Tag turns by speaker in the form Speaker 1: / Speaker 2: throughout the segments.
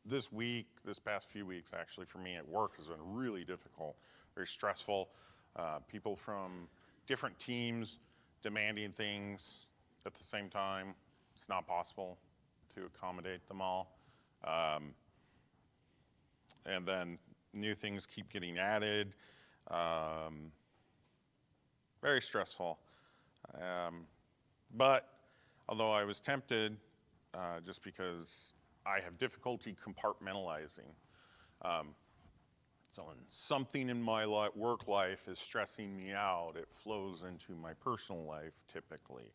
Speaker 1: this week, this past few weeks actually for me at work has been really difficult, very stressful. People from different teams demanding things at the same time. It's not possible to accommodate them all. And then new things keep getting added. Very stressful. But although I was tempted, just because I have difficulty compartmentalizing. So when something in my work life is stressing me out, it flows into my personal life typically.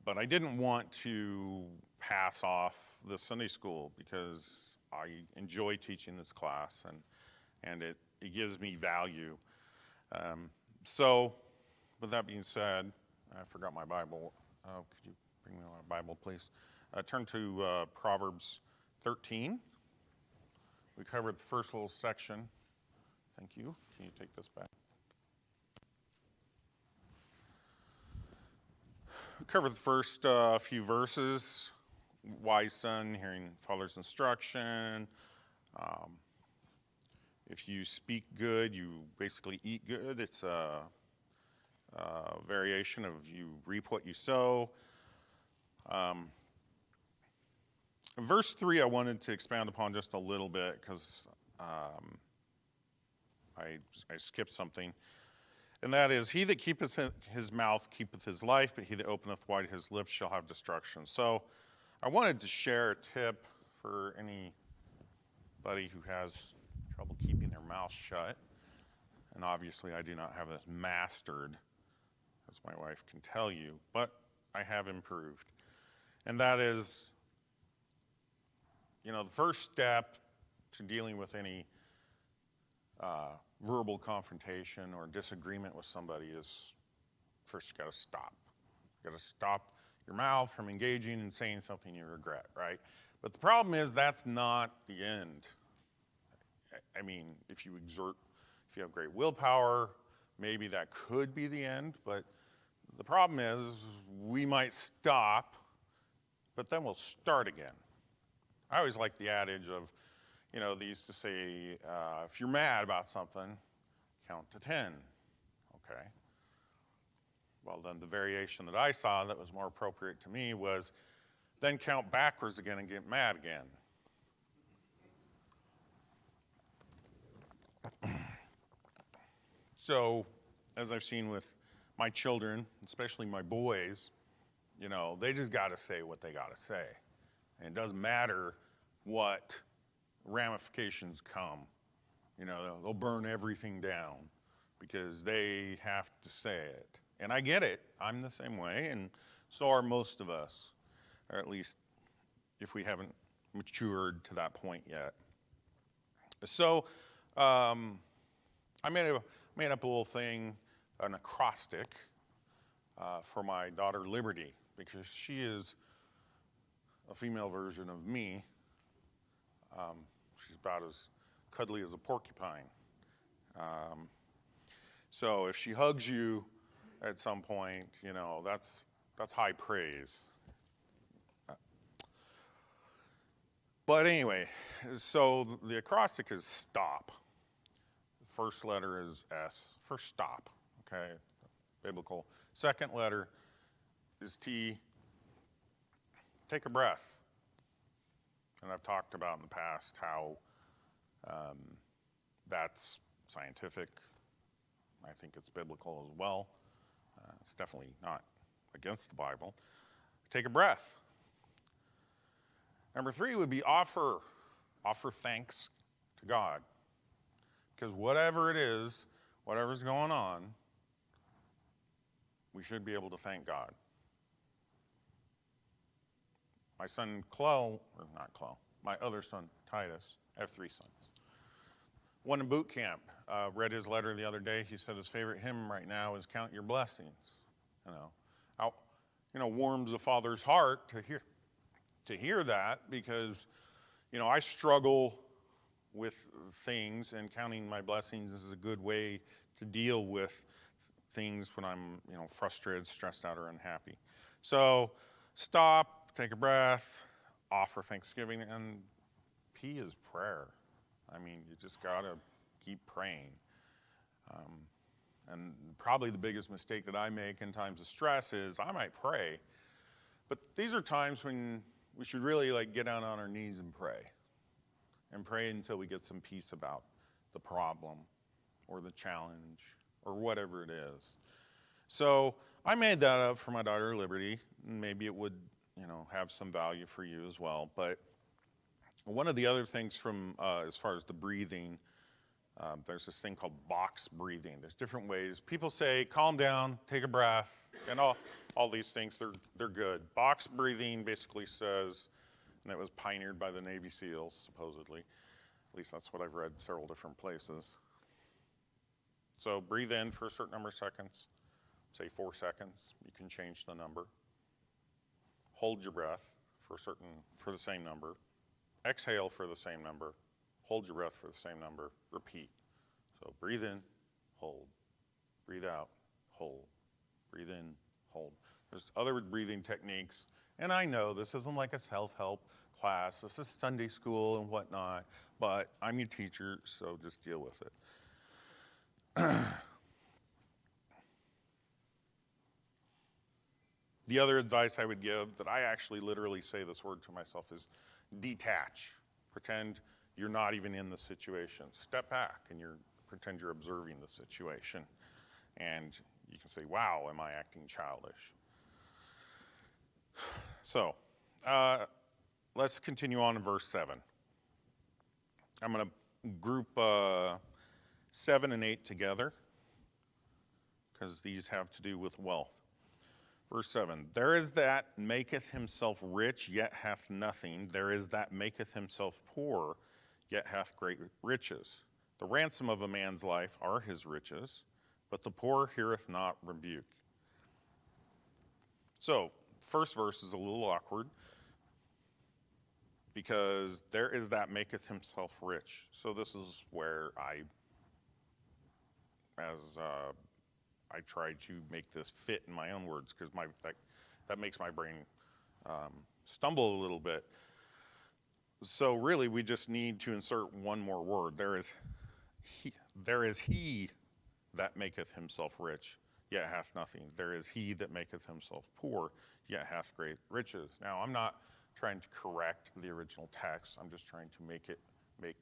Speaker 1: But I didn't want to pass off the Sunday school because I enjoy teaching this class and it gives me value. So with that being said, I forgot my Bible. Could you bring me my Bible, please? Turn to Proverbs 13. We covered the first little section. Thank you. Can you take this back? We covered the first few verses. Wise son, hearing father's instruction. If you speak good, you basically eat good. It's a variation of you reap what you sow. Verse 3 I wanted to expound upon just a little bit because I skipped something. And that is, he that keepeth his mouth keepeth his life, but he that openeth wide his lips shall have destruction. So I wanted to share a tip for anybody who has trouble keeping their mouth shut. And obviously I do not have this mastered, as my wife can tell you, but I have improved. And that is, the first step to dealing with any verbal confrontation or disagreement with somebody is first you got to stop. You got to stop your mouth from engaging and saying something you regret, right? But the problem is that's not the end. I mean, if you have great willpower, maybe that could be the end, but the problem is we might stop, but then we'll start again. I always like the adage of, they used to say, if you're mad about something, count to 10, okay? Well, then the variation that I saw that was more appropriate to me was then count backwards again and get mad again. So, as I've seen with my children, especially my boys, they just got to say what they got to say. And it doesn't matter what ramifications come. They'll burn everything down because they have to say it. And I get it. I'm the same way, and so are most of us, or at least if we haven't matured to that point yet. So I made up a little thing, an acrostic for my daughter Liberty, because she is a female version of me. She's about as cuddly as a porcupine. So if she hugs you at some point, that's high praise. But anyway, so the acrostic is stop. The first letter is S, first stop, okay, biblical. Second letter is T, take a breath. And I've talked about in the past how that's scientific. I think it's biblical as well. It's definitely not against the Bible. Take a breath. Number 3 would be offer thanks to God. Because whatever it is, whatever's going on, we should be able to thank God. My son my other son Titus, I have 3 sons. One in boot camp, read his letter the other day. He said his favorite hymn right now is Count Your Blessings. Warms a father's heart to hear that because, I struggle with things, and counting my blessings is a good way to deal with things when I'm, frustrated, stressed out, or unhappy. So stop, take a breath, offer thanksgiving, and P is prayer. I mean, you just gotta keep praying. And probably the biggest mistake that I make in times of stress is I might pray, but these are times when we should really like get down on our knees and pray until we get some peace about the problem or the challenge or whatever it is. So I made that up for my daughter Liberty. Maybe it would, have some value for you as well. But one of the other things from as far as the breathing, there's this thing called box breathing. There's different ways. People say, calm down, take a breath, and all these things, they're good. Box breathing basically says, and it was pioneered by the Navy SEALs, supposedly. At least that's what I've read several different places. So breathe in for a certain number of seconds, say 4 seconds. You can change the number. Hold your breath for the same number. Exhale for the same number. Hold your breath for the same number. Repeat. So breathe in, hold. Breathe out, hold. Breathe in, hold. There's other breathing techniques. And I know this isn't like a self-help class. This is Sunday school and whatnot. But I'm your teacher, so just deal with it. The other advice I would give that I actually literally say this word to myself is detach. Pretend you're not even in the situation. Step back and pretend you're observing the situation. And you can say, wow, am I acting childish? So let's continue on in verse 7. I'm going to group 7 and 8 together because these have to do with wealth. Verse 7, there is that maketh himself rich, yet hath nothing. There is that maketh himself poor, yet hath great riches. The ransom of a man's life are his riches, but the poor heareth not rebuke. So, first verse is a little awkward because there is that maketh himself rich. So this is where I try to make this fit in my own words because that makes my brain stumble a little bit. So really, we just need to insert one more word. There is he that maketh himself rich, yet hath nothing. There is he that maketh himself poor, yet hath great riches. Now, I'm not trying to correct the original text. I'm just trying to make it make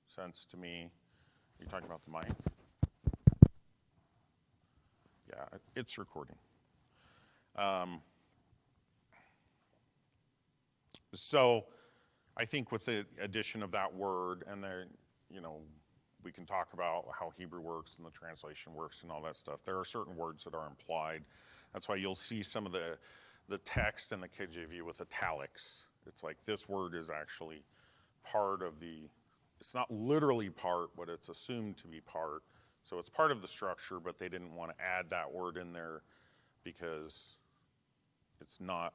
Speaker 1: sense to me. Are you talking about the mic? Yeah, it's recording. So I think with the addition of that word and we can talk about how Hebrew works and the translation works and all that stuff. There are certain words that are implied. That's why you'll see some of the text in the KJV with italics. It's like this word is actually part of it's not literally part, but it's assumed to be part. So it's part of the structure, but they didn't want to add that word in there because it's not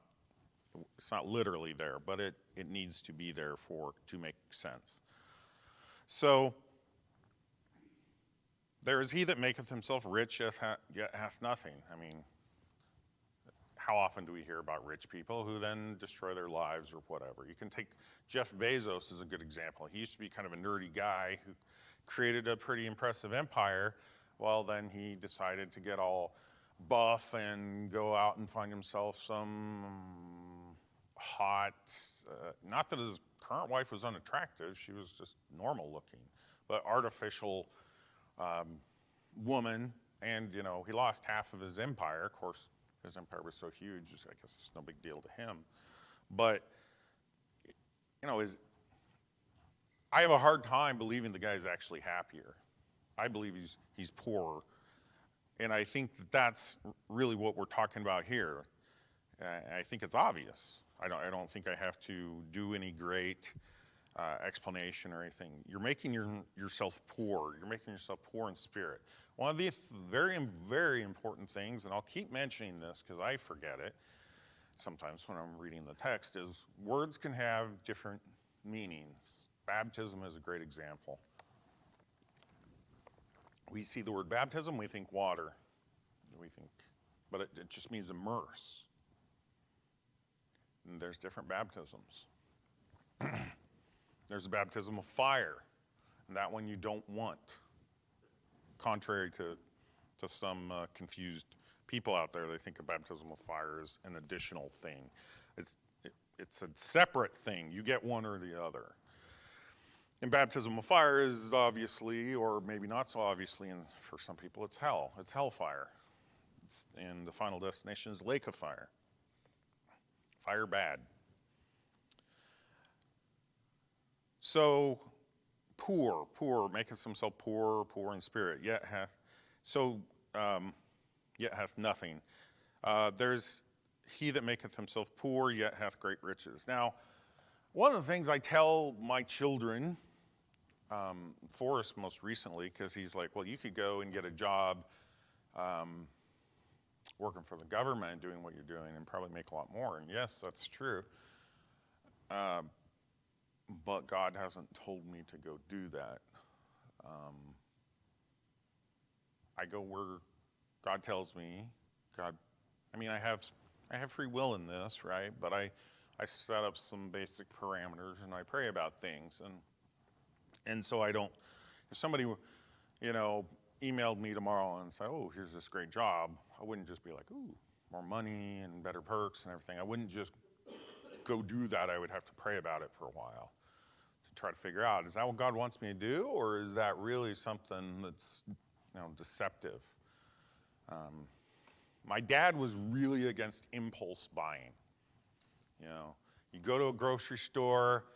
Speaker 1: literally there, but it needs to be there to make sense. So there is he that maketh himself rich, yet hath nothing. I mean, how often do we hear about rich people who then destroy their lives or whatever? You can take Jeff Bezos as a good example. He used to be kind of a nerdy guy who created a pretty impressive empire. Well, then he decided to get all buff and go out and find himself some hot, not that his current wife was unattractive, she was just normal looking, but artificial woman. And, he lost half of his empire. Of course, his empire was so huge, I guess it's no big deal to him. But, I have a hard time believing the guy's actually happier. I believe he's poorer. And I think that's really what we're talking about here. I think it's obvious. I don't think I have to do any great explanation or anything. You're making yourself poor. You're making yourself poor in spirit. One of the very, very important things, and I'll keep mentioning this because I forget it sometimes when I'm reading the text, is words can have different meanings. Baptism is a great example. We see the word baptism, we think water. But it just means immerse. And there's different baptisms. There's a baptism of fire, and that one you don't want. Contrary to some confused people out there, they think a baptism of fire is an additional thing. It's a separate thing. You get one or the other. And baptism of fire is obviously, or maybe not so obviously, and for some people it's hell. It's hellfire. And the final destination is lake of fire. Fire bad. So poor, maketh himself poor in spirit, yet hath nothing. There's he that maketh himself poor, yet hath great riches. Now, one of the things I tell my children, Forrest most recently, because he's like, well, you could go and get a job working for the government, doing what you're doing, and probably make a lot more. And yes, that's true. But God hasn't told me to go do that. I go where God tells me. I have free will in this, right? But I set up some basic parameters and I pray about things. And so I don't, if somebody, emailed me tomorrow and said, oh, here's this great job, I wouldn't just be like, ooh, more money and better perks and everything. I wouldn't just go do that. I would have to pray about it for a while to try to figure out, is that what God wants me to do? Or is that really something that's, deceptive? My dad was really against impulse buying. You go to a grocery store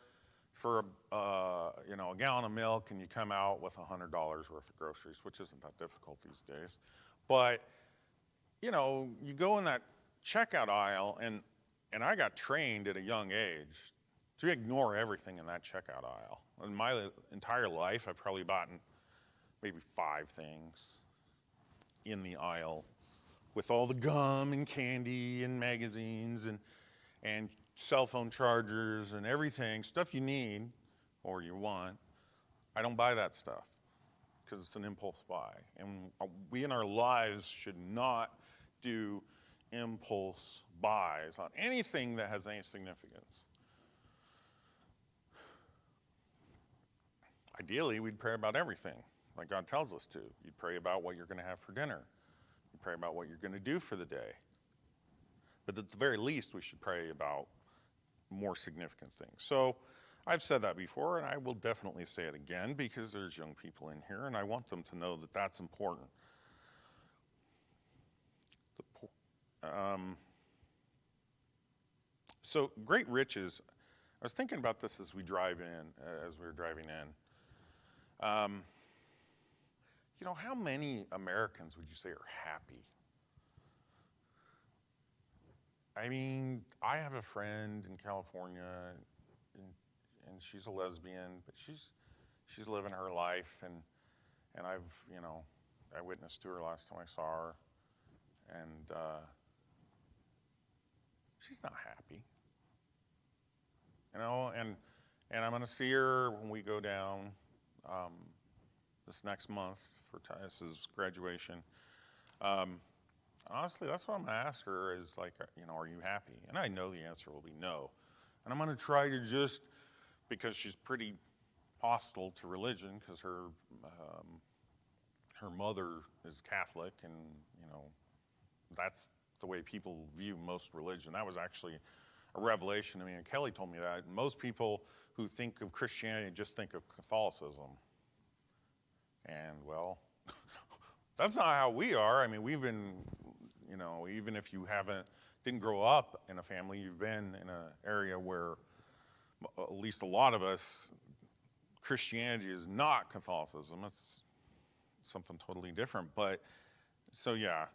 Speaker 1: for a gallon of milk and you come out with $100 worth of groceries, which isn't that difficult these days. But, you go in that checkout aisle and I got trained at a young age to ignore everything in that checkout aisle. In my entire life, I've probably bought maybe 5 things in the aisle with all the gum and candy and magazines and cell phone chargers and everything, stuff you need or you want. I don't buy that stuff because it's an impulse buy. And we in our lives should not do impulse buys on anything that has any significance. Ideally, we'd pray about everything like God tells us to. You'd pray about what you're going to have for dinner. You'd pray about what you're going to do for the day. But at the very least, we should pray about more significant things. So I've said that before, and I will definitely say it again because there's young people in here, and I want them to know that that's important. So great riches. I was thinking about this as we were driving in. How many Americans would you say are happy? I mean, I have a friend in California, and she's a lesbian, but she's living her life, and I witnessed to her last time I saw her, and she's not happy, and I'm going to see her when we go down this next month for Tyus's graduation. Honestly, that's what I'm going to ask her is like, are you happy? And I know the answer will be no. And I'm going to try to just, because she's pretty hostile to religion, because her mother is Catholic, and, that's the way people view most religion. That was actually a revelation to me, and Kelly told me that. Most people who think of Christianity just think of Catholicism. And, well, that's not how we are. I mean, we've been, even if you didn't grow up in a family, you've been in an area where, at least a lot of us, Christianity is not Catholicism. It's something totally different. But, so yeah,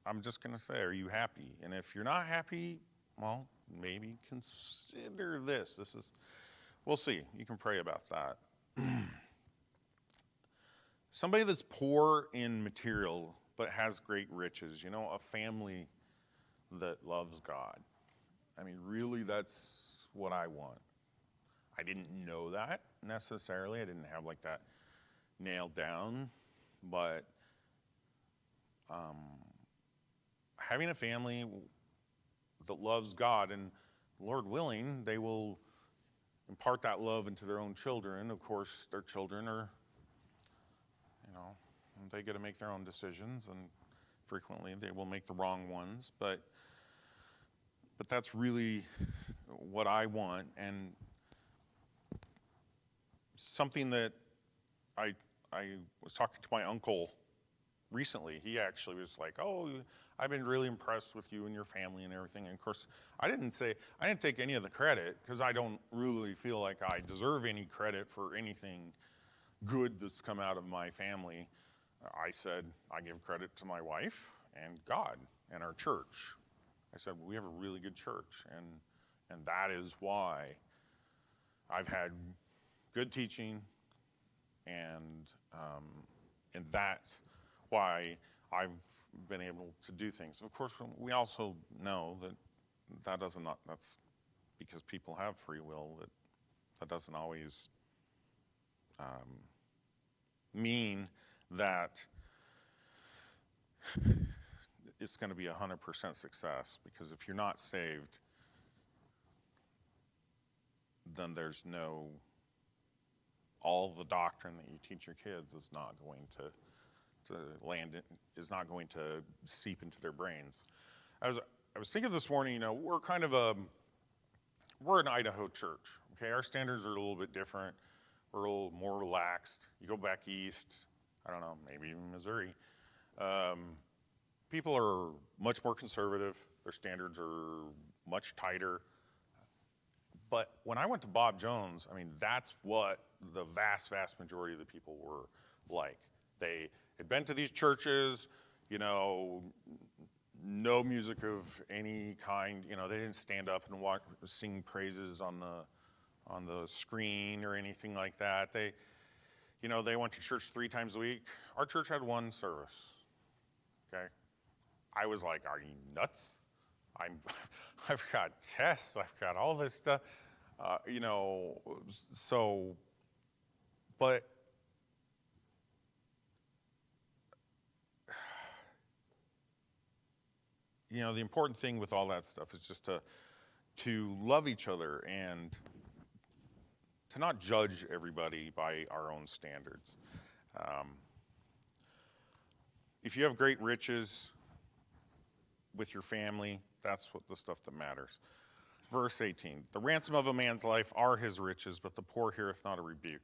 Speaker 1: I'm just going to say, are you happy? And if you're not happy, well, maybe consider this. We'll see. You can pray about that. Somebody that's poor in material but has great riches, a family that loves God. I mean, really, that's what I want. I didn't know that necessarily. I didn't have like that nailed down, but having a family that loves God, and Lord willing, they will impart that love into their own children. Of course, their children are, they get to make their own decisions, and frequently they will make the wrong ones. But that's really what I want, and something that I was talking to my uncle recently. He actually was like, "Oh, I've been really impressed with you and your family and everything." And of course, I didn't take any of the credit, because I don't really feel like I deserve any credit for anything good that's come out of my family. I said, I give credit to my wife and God and our church. I said, we have a really good church, and that is why I've had good teaching, and that's why I've been able to do things. Of course, we also know that's because people have free will, that doesn't always mean that it's going to be 100% success, because if you're not saved, then there's all the doctrine that you teach your kids is not going to seep into their brains. I was thinking this morning, we're an Idaho church, okay? Our standards are a little bit different. We're a little more relaxed. You go back east, I don't know, maybe even Missouri, people are much more conservative. Their standards are much tighter. But when I went to Bob Jones, that's what the vast, vast majority of the people were like. They had been to these churches, no music of any kind. They didn't stand up and sing praises on the screen or anything like that. They went to church 3 times a week. Our church had 1 service, okay? I was like, are you nuts? I've got tests, I've got all this stuff, but the important thing with all that stuff is just to love each other and to not judge everybody by our own standards. If you have great riches with your family, that's what the stuff that matters. Verse 18, the ransom of a man's life are his riches, but the poor heareth not a rebuke.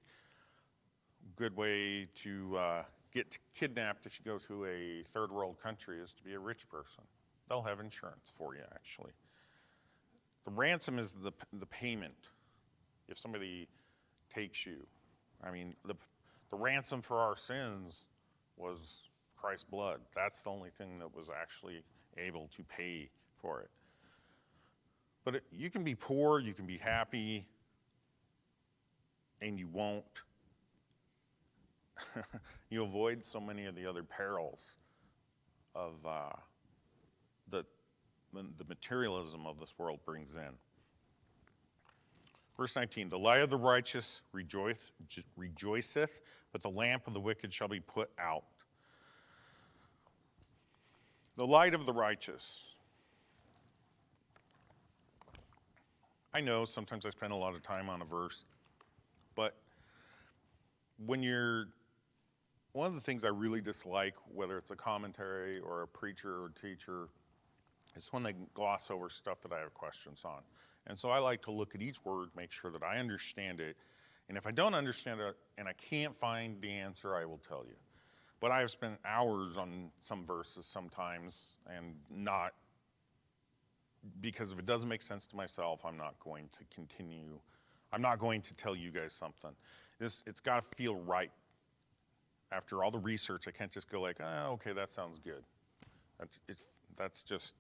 Speaker 1: Good way to get kidnapped if you go to a third world country is to be a rich person. They'll have insurance for you, actually. The ransom is the payment if somebody takes you. The ransom for our sins was Christ's blood. That's the only thing that was actually able to pay for it. But you can be poor, you can be happy, and you won't. You avoid so many of the other perils of the materialism of this world brings in. Verse 19, the light of the righteous rejoiceth, but the lamp of the wicked shall be put out. The light of the righteous. I know sometimes I spend a lot of time on a verse, but one of the things I really dislike, whether it's a commentary or a preacher or teacher, is when they gloss over stuff that I have questions on. And so I like to look at each word, make sure that I understand it. And if I don't understand it and I can't find the answer, I will tell you. But I have spent hours on some verses sometimes, and not, because if it doesn't make sense to myself, I'm not going to continue. I'm not going to tell you guys something. It's got to feel right. After all the research, I can't just go like, oh, okay, that sounds good. That's just,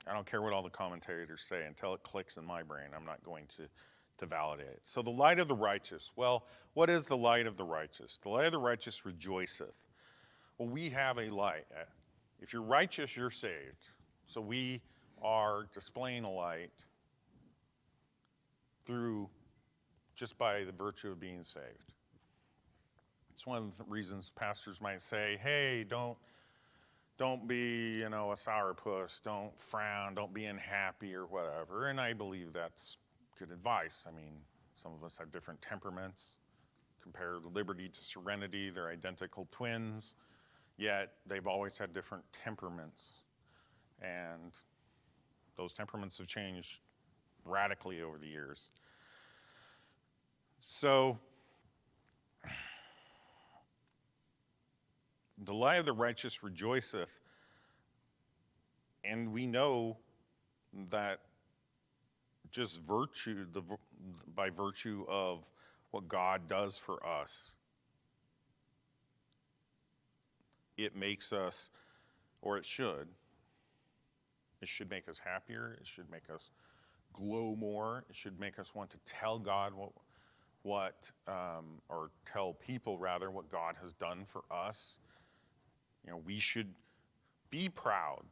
Speaker 1: I don't care what all the commentators say. Until it clicks in my brain, I'm not going to validate it. So the light of the righteous. Well, what is the light of the righteous? The light of the righteous rejoiceth. Well, we have a light. If you're righteous, you're saved. So we are displaying a light through just by the virtue of being saved. It's one of the reasons pastors might say, hey, don't don't be, a sourpuss, don't frown, don't be unhappy or whatever. And I believe that's good advice. I mean, some of us have different temperaments. Compare liberty to serenity, they're identical twins, yet they've always had different temperaments. And those temperaments have changed radically over the years. So, the life of the righteous rejoiceth, and we know that just by virtue of what God does for us, it makes us, or it should make us happier, it should make us glow more, it should make us want to tell God or tell people rather, what God has done for us. We should be proud.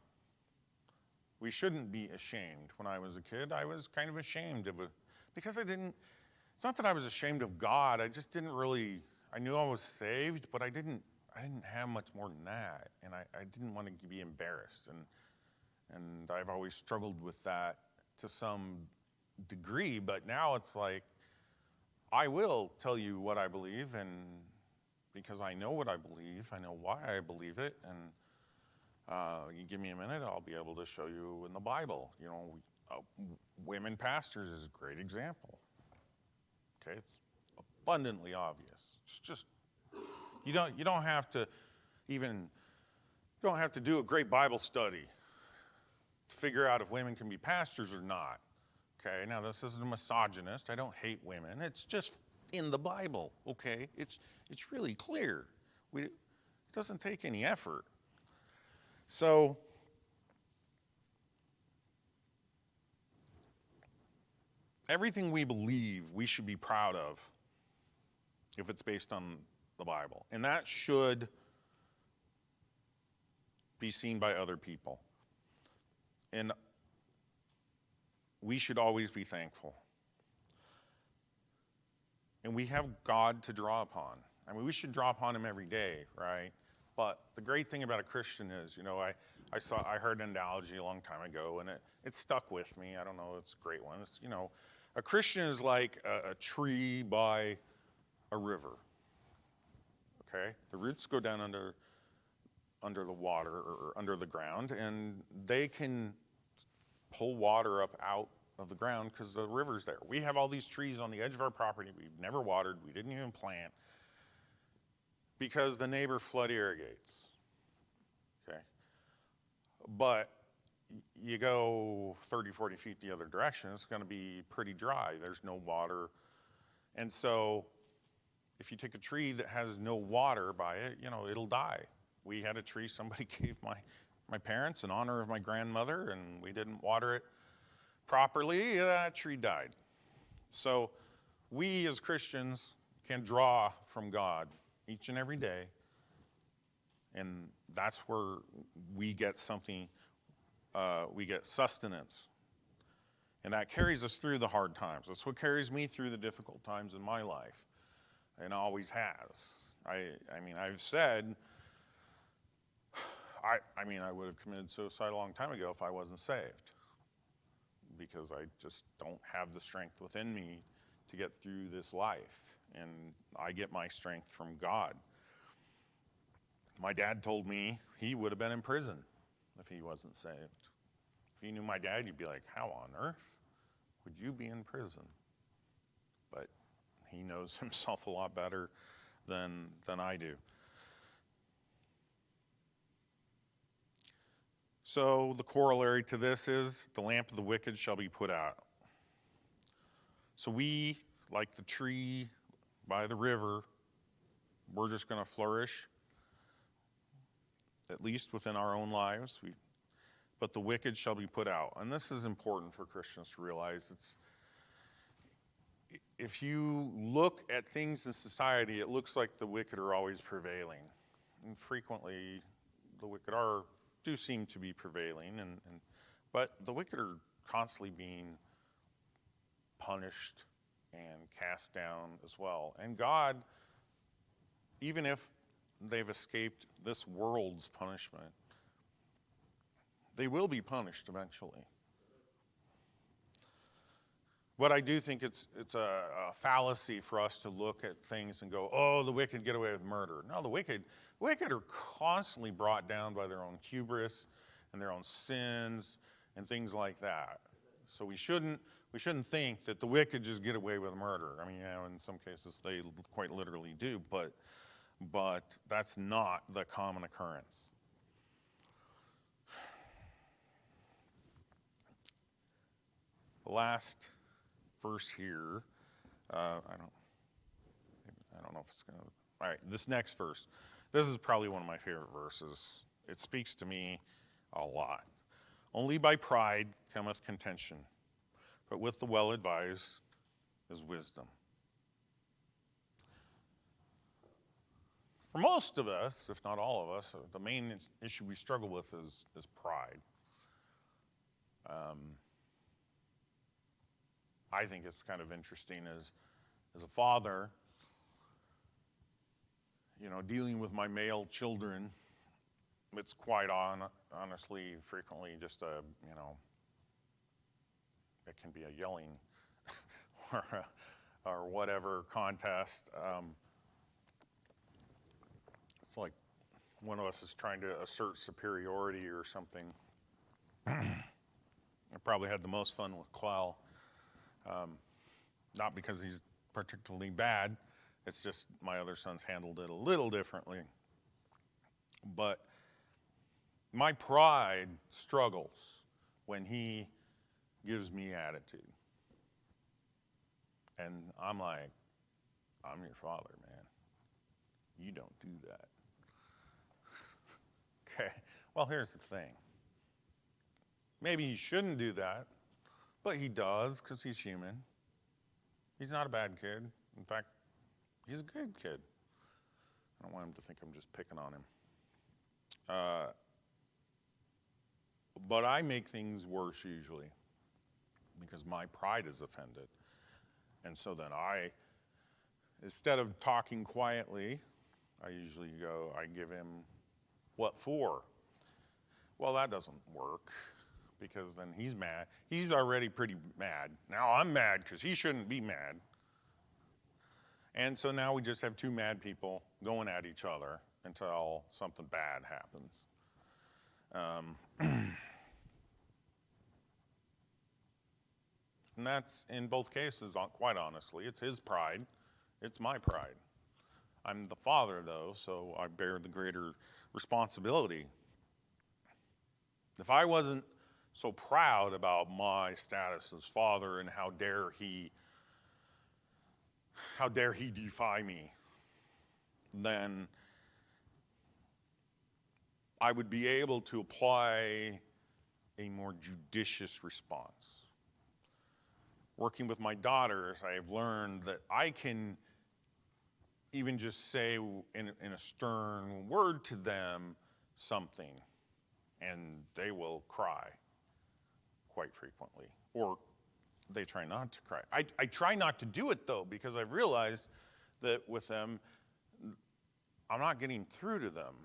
Speaker 1: We shouldn't be ashamed. When I was a kid, I was kind of ashamed because it's not that I was ashamed of God, I just didn't really, I knew I was saved, but I didn't have much more than that, and I didn't want to be embarrassed, and I've always struggled with that to some degree, but now it's like, I will tell you what I believe, and because I know what I believe, I know why I believe it, and you give me a minute, I'll be able to show you in the Bible. Women pastors is a great example. Okay, it's abundantly obvious. It's just you don't have to do a great Bible study to figure out if women can be pastors or not. Okay, now this isn't a misogynist. I don't hate women. It's just in the Bible. Okay, it's really clear. It doesn't take any effort. So everything we believe, we should be proud of if it's based on the Bible. And that should be seen by other people. And we should always be thankful. And we have God to draw upon. I mean, we should draw upon him every day, right? But the great thing about a Christian is, I heard an analogy a long time ago, and it stuck with me. I don't know, it's a great one. It's, a Christian is like a tree by a river. Okay? The roots go down under the water or under the ground, and they can pull water up out of the ground because the river's there. We have all these trees on the edge of our property we've never watered, we didn't even plant, because the neighbor flood irrigates. Okay? But you go 30, 40 feet the other direction, it's going to be pretty dry. There's no water. And so if you take a tree that has no water by it, it'll die. We had a tree somebody gave my parents in honor of my grandmother, and we didn't water it properly. That tree died. So we as Christians can draw from God each and every day, and that's where we get something, we get sustenance. And that carries us through the hard times. That's what carries me through the difficult times in my life, and always has. I've said, I would have committed suicide a long time ago if I wasn't saved, because I just don't have the strength within me to get through this life. And I get my strength from God. My dad told me he would have been in prison if he wasn't saved. If you knew my dad, you'd be like, how on earth would you be in prison? But he knows himself a lot better than I do. So the corollary to this is the lamp of the wicked shall be put out. So we, like the tree by the river, we're just going to flourish, at least within our own lives. But the wicked shall be put out. And this is important for Christians to realize. If you look at things in society, it looks like the wicked are always prevailing. And frequently, the wicked do seem to be prevailing, but the wicked are constantly being punished and cast down as well. And God, even if they've escaped this world's punishment, they will be punished eventually. But I do think it's a fallacy for us to look at things and go, oh, the wicked get away with murder. No, the wicked are constantly brought down by their own hubris and their own sins and things like that. So we shouldn't think that the wicked just get away with murder. I mean, in some cases they quite literally do, but that's not the common occurrence. The last verse here, I don't know if it's going to, all right, this next verse, this is probably one of my favorite verses. It speaks to me a lot. Only by pride cometh contention, but with the well-advised is wisdom. For most of us, if not all of us, the main issue we struggle with is pride. I think it's kind of interesting as a father, dealing with my male children. It's quite honestly, frequently just it can be a yelling or whatever contest. It's like one of us is trying to assert superiority or something. I probably had the most fun with Clell. Not because he's particularly bad, it's just my other sons handled it a little differently. But my pride struggles when he gives me attitude. And I'm like, I'm your father, man. You don't do that. Okay, well, here's the thing. Maybe he shouldn't do that, but he does because he's human. He's not a bad kid. In fact, he's a good kid. I don't want him to think I'm just picking on him. But I make things worse usually because my pride is offended. And so then instead of talking quietly, I usually I give him, what for? Well, that doesn't work because then he's mad. He's already pretty mad. Now I'm mad because he shouldn't be mad. And so now we just have two mad people going at each other until something bad happens. And that's in both cases, quite honestly. It's his pride. It's my pride. I'm the father, though, so I bear the greater responsibility. If I wasn't so proud about my status as father and how dare he defy me, then I would be able to apply a more judicious response. Working with my daughters, I have learned that I can even just say in a stern word to them something, and they will cry quite frequently, or they try not to cry. I try not to do it, though, because I've realized that with them, I'm not getting through to them.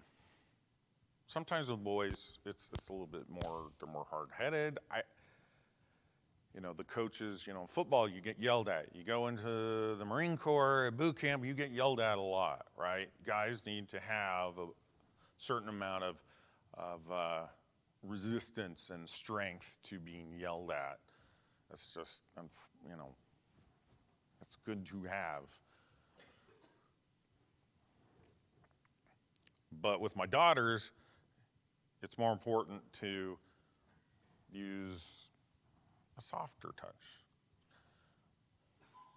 Speaker 1: Sometimes with boys, it's a little bit more, they're more hard-headed. The coaches, football, you get yelled at. You go into the Marine Corps, at boot camp, you get yelled at a lot, right? Guys need to have a certain amount of resistance and strength to being yelled at. That's just, it's good to have. But with my daughters, it's more important to use a softer touch.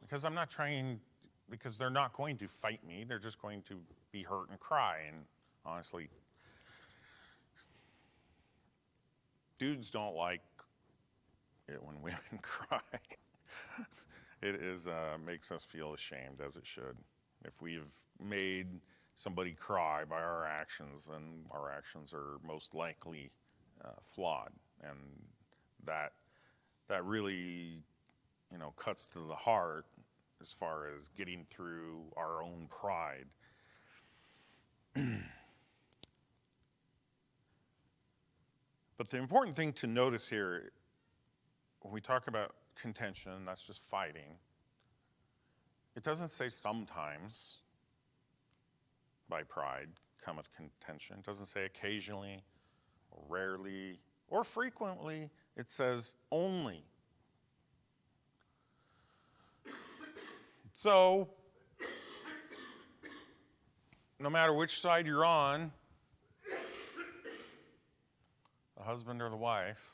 Speaker 1: Because they're not going to fight me, they're just going to be hurt and cry. And honestly, dudes don't like it when women cry. It makes us feel ashamed, as it should. If we've made somebody cry by our actions, then our actions are most likely flawed. And that really, cuts to the heart as far as getting through our own pride. But the important thing to notice here, when we talk about contention, that's just fighting. It doesn't say sometimes by pride cometh contention. It doesn't say occasionally or rarely or frequently. It says only. So, no matter which side you're on, the husband or the wife,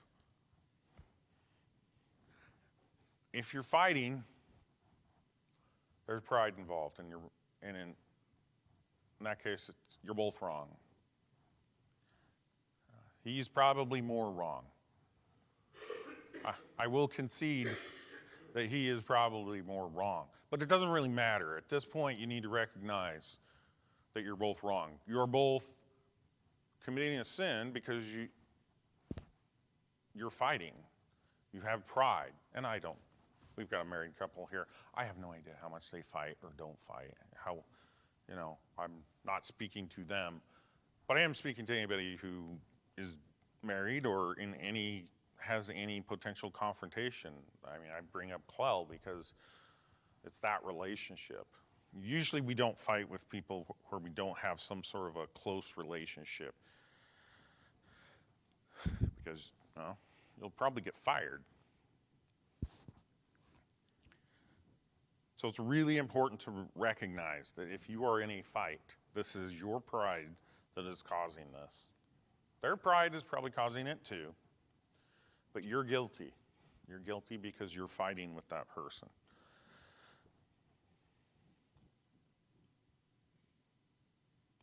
Speaker 1: if you're fighting, there's pride involved, and in that case, you're both wrong. He's probably more wrong. I will concede that he is probably more wrong, but it doesn't really matter. At this point, you need to recognize that you're both wrong. You're both committing a sin because you're fighting. You have pride, and I don't. We've got a married couple here. I have no idea how much they fight or don't fight. I'm not speaking to them, but I am speaking to anybody who is married or has any potential confrontation. I mean, I bring up Clell because it's that relationship. Usually we don't fight with people where we don't have some sort of a close relationship because you'll probably get fired. So it's really important to recognize that if you are in a fight, this is your pride that is causing this. Their pride is probably causing it too, but you're guilty. You're guilty because you're fighting with that person.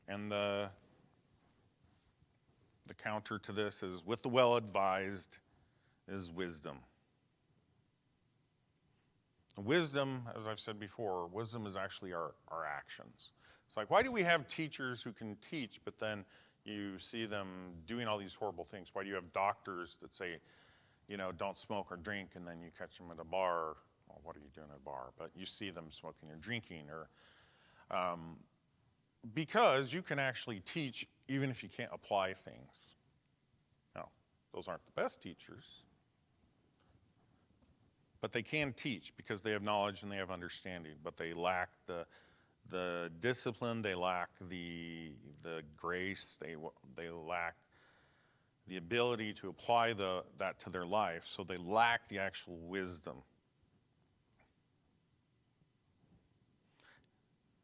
Speaker 1: And the counter to this is, with the well-advised is wisdom. Wisdom, as I've said before, wisdom is actually our actions. It's like, why do we have teachers who can teach, but then you see them doing all these horrible things? Why do you have doctors that say, don't smoke or drink, and then you catch them at a bar? Well, what are you doing at a bar? But you see them smoking or drinking, because you can actually teach even if you can't apply things. Now, those aren't the best teachers, but they can teach because they have knowledge and they have understanding, but they lack the discipline, they lack the grace, they lack the ability to apply that to their life, so they lack the actual wisdom.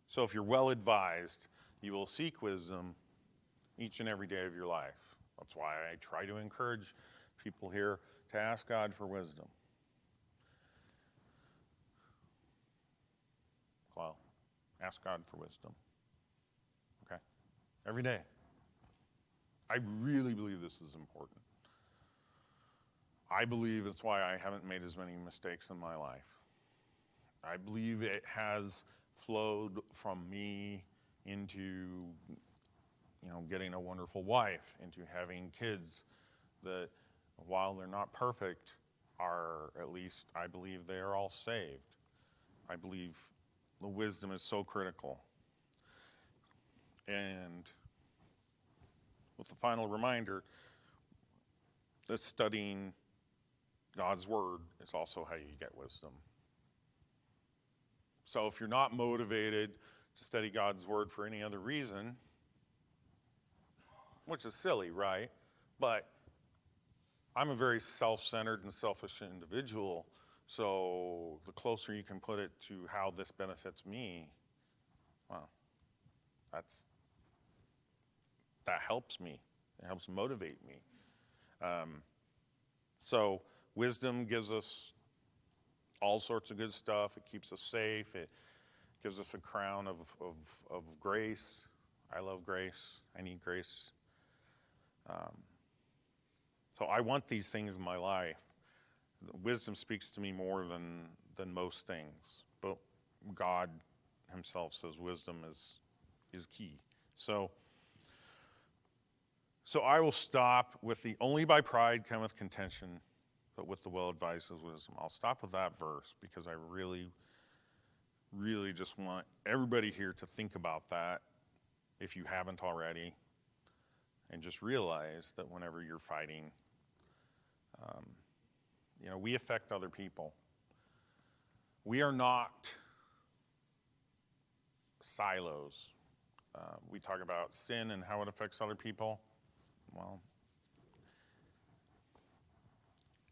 Speaker 1: So if you're well advised, you will seek wisdom each and every day of your life. That's why I try to encourage people here to ask God for wisdom. Well, ask God for wisdom. Okay? Every day. I really believe this is important. I believe it's why I haven't made as many mistakes in my life. I believe it has flowed from me into, getting a wonderful wife, into having kids that, while they're not perfect, are, at least I believe, they are all saved. I believe the wisdom is so critical. And with the final reminder that studying God's Word is also how you get wisdom. So if you're not motivated to study God's Word for any other reason, which is silly, right? But I'm a very self-centered and selfish individual, so the closer you can put it to how this benefits me, well, that helps me. It helps motivate me. So wisdom gives us all sorts of good stuff. It keeps us safe. It gives us a crown of grace. I love grace. I need grace. So I want these things in my life. Wisdom speaks to me more than most things. But God himself says wisdom is key. So I will stop with the only by pride cometh contention, but with the well-advised is wisdom. I'll stop with that verse because I really, really just want everybody here to think about that if you haven't already, and just realize that whenever you're fighting, We affect other people. We are not silos. We talk about sin and how it affects other people. Well,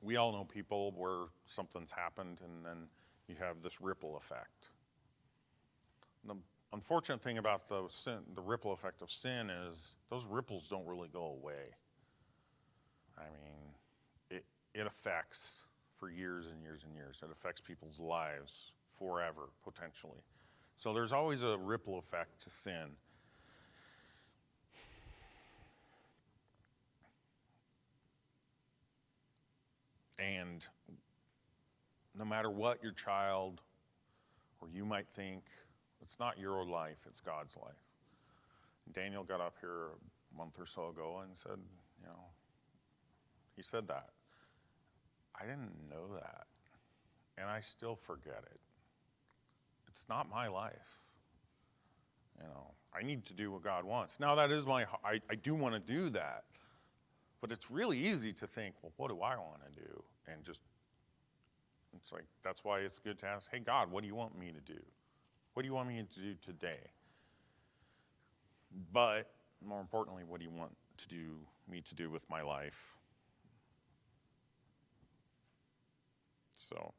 Speaker 1: we all know people where something's happened and then you have this ripple effect. The unfortunate thing about the ripple effect of sin is those ripples don't really go away. I mean, it affects for years and years and years. It affects people's lives forever, potentially. So there's always a ripple effect to sin. And no matter what your child or you might think, it's not your life, it's God's life. Daniel got up here a month or so ago and said, he said that. I didn't know that. And I still forget it. It's not my life. I need to do what God wants. Now that is I do want to do that. But it's really easy to think, well, what do I want to do? And it's like, that's why it's good to ask, hey, God, what do you want me to do? What do you want me to do today? But more importantly, what do you want me to do with my life? So